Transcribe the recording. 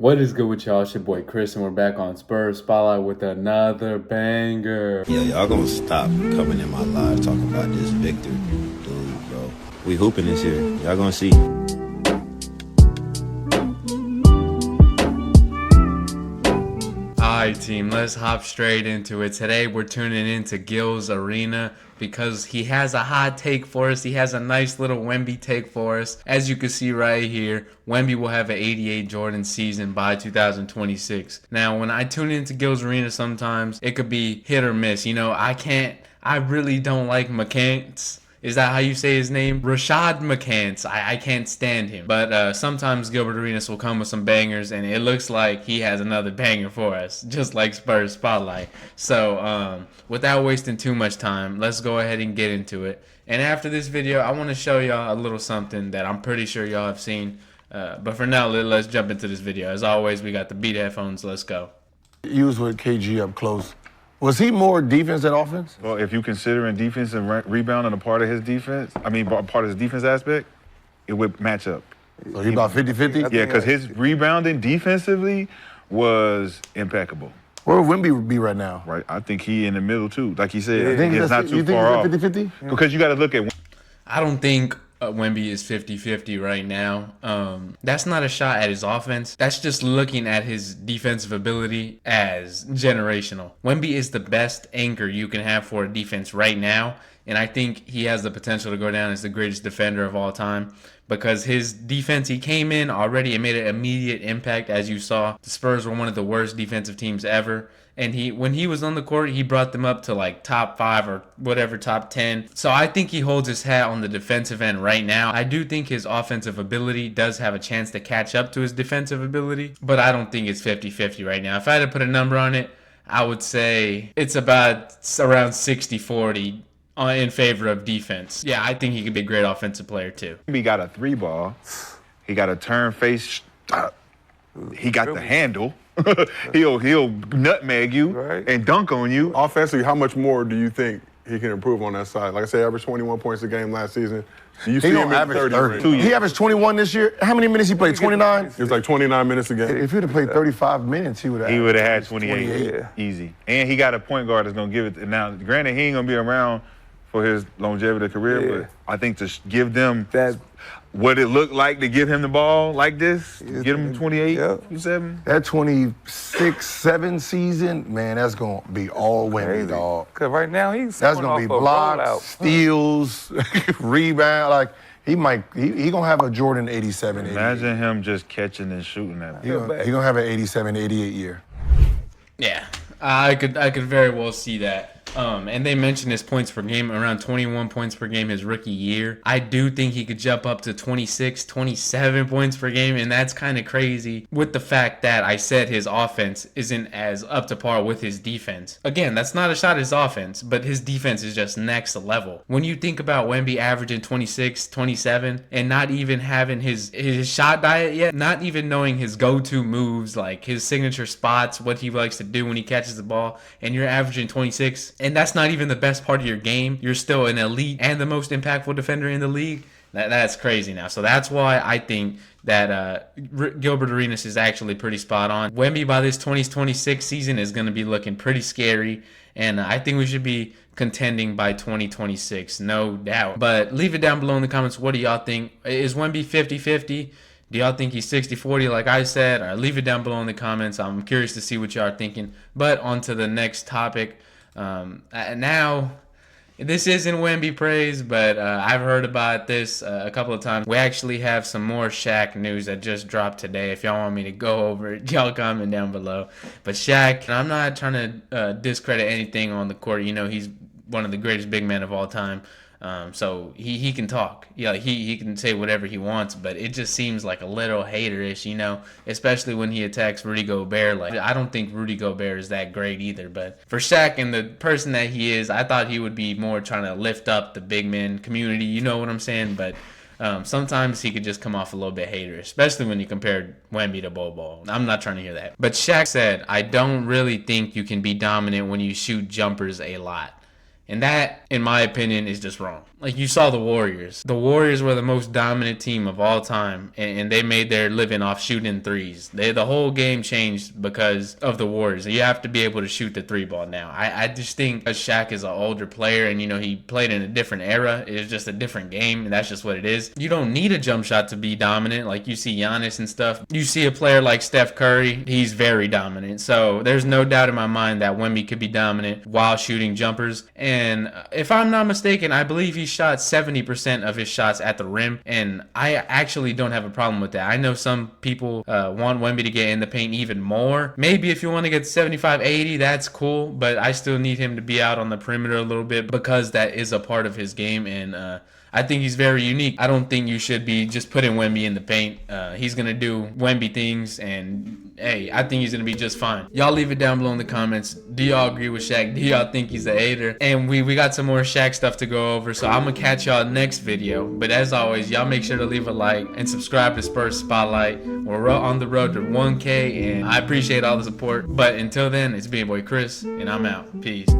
What is good with y'all? It's your boy Chris, and we're back on Spurs Spotlight with another banger. Yeah, y'all gonna stop coming in my live talking about this Victor dude, bro. We hooping this year. Y'all gonna see. Alright team, let's hop straight into it. Today we're tuning into Gil's Arena because he has a hot take for us. He has a nice little Wemby take for us. As you can see right here, Wemby will have an 88 Jordan season by 2026. Now, when I tune into Gil's Arena sometimes, it could be hit or miss. You know, I really don't like McCants. Is that how you say his name? Rashad McCants. I can't stand him. But sometimes Gilbert Arenas will come with some bangers, and it looks like he has another banger for us, just like Spurs Spotlight. So without wasting too much time, let's go ahead and get into it. And after this video, I want to show y'all a little something that I'm pretty sure y'all have seen. But for now, let's jump into this video. As always, we got the Beat headphones. Let's go. He was with KG up close. Was he more defense than offense? Well, if you considering defense and rebounding a part of his defense, part of his defense aspect, it would match up. So he about 50-50? Yeah, because his rebounding defensively was impeccable. Where would Wemby be right now? Right, I think he in the middle too. Like he said, You think it's not too far off. 50-50? Because you got to look at. I don't think Wemby is 50-50 right now. That's not a shot at his offense. That's just looking at his defensive ability as generational. Wemby is the best anchor you can have for a defense right now, and I think he has the potential to go down as the greatest defender of all time because his defense, he came in already and made an immediate impact. As you saw, the Spurs were one of the worst defensive teams ever. And when he was on the court, he brought them up to like top 5 or whatever, top 10. So I think he holds his hat on the defensive end right now. I do think his offensive ability does have a chance to catch up to his defensive ability, but I don't think it's 50-50 right now. If I had to put a number on it, I would say it's about around 60-40 in favor of defense. Yeah, I think he could be a great offensive player too. He got a 3-ball. He got a turn face. He got the handle. he'll nutmeg you and dunk on you. Offensively, how much more do you think he can improve on that side? Like I said, averaged 21 points a game last season. Do you see him at 30? He averaged 21 this year. How many minutes he played? 29? It was like 29 minutes a game. If he'd have played 35 minutes, he would have had 28. Easy. And he got a point guard that's going to give it. Now, granted, he ain't going to be around for his longevity career, but I think to give them what it looked like to give him the ball like this, get him 28, 27. That 26-7 season, man, that's going to be all Wemby, dog. Because right now he's that's going to be blocks, steals, rebound. Like, he going to have a Jordan 87, 88. Imagine him just catching and shooting that. He going to have an 87, 88 year. Yeah, I could very well see that. And they mentioned his points per game, around 21 points per game his rookie year. I do think he could jump up to 26, 27 points per game, and that's kind of crazy with the fact that I said his offense isn't as up to par with his defense. Again, that's not a shot at his offense, but his defense is just next level. When you think about Wemby averaging 26, 27, and not even having his shot diet yet, not even knowing his go-to moves, like his signature spots, what he likes to do when he catches the ball, and you're averaging 26, and that's not even the best part of your game, you're still an elite and the most impactful defender in the league. That's crazy now. So that's why I think that Gilbert Arenas is actually pretty spot on. Wemby by this 2026 season is going to be looking pretty scary, and I think we should be contending by 2026, no doubt. But leave it down below in the comments. What do y'all think? Is Wemby 50-50? Do y'all think he's 60-40 like I said? Or leave it down below in the comments. I'm curious to see what y'all are thinking. But on to the next topic. Now, this isn't Wemby praise, but I've heard about this a couple of times. We actually have some more Shaq news that just dropped today. If y'all want me to go over it, y'all comment down below. But Shaq, I'm not trying to discredit anything on the court. You know, he's one of the greatest big men of all time. So he can talk. Yeah, he can say whatever he wants, but it just seems like a little haterish, you know, especially when he attacks Rudy Gobert. Like, I don't think Rudy Gobert is that great either, but for Shaq and the person that he is, I thought he would be more trying to lift up the big men community, you know what I'm saying? But sometimes he could just come off a little bit haterish, especially when you compared Wemby to Bobo. I'm not trying to hear that. But Shaq said, I don't really think you can be dominant when you shoot jumpers a lot. And that, in my opinion, is just wrong. Like, you saw the Warriors. The Warriors were the most dominant team of all time, and they made their living off shooting threes. The whole game changed because of the Warriors. You have to be able to shoot the three ball now. I just think Shaq is an older player, and, he played in a different era. It's just a different game, and that's just what it is. You don't need a jump shot to be dominant. Like, you see Giannis and stuff. You see a player like Steph Curry. He's very dominant. So there's no doubt in my mind that Wemby could be dominant while shooting jumpers. And if I'm not mistaken, I believe he shot 70% of his shots at the rim, and I actually don't have a problem with that. I know some people want Wemby to get in the paint even more. Maybe if you want to get 75, 80, that's cool, but I still need him to be out on the perimeter a little bit because that is a part of his game, and I think he's very unique. I don't think you should be just putting Wemby in the paint. He's going to do Wemby things, and hey, I think he's going to be just fine. Y'all leave it down below in the comments. Do y'all agree with Shaq? Do y'all think he's a hater? And we got some more Shaq stuff to go over, so I'm going to catch y'all next video. But as always, y'all make sure to leave a like and subscribe to Spurs Spotlight. We're on the road to 1K, and I appreciate all the support. But until then, it's been your boy Chris, and I'm out. Peace.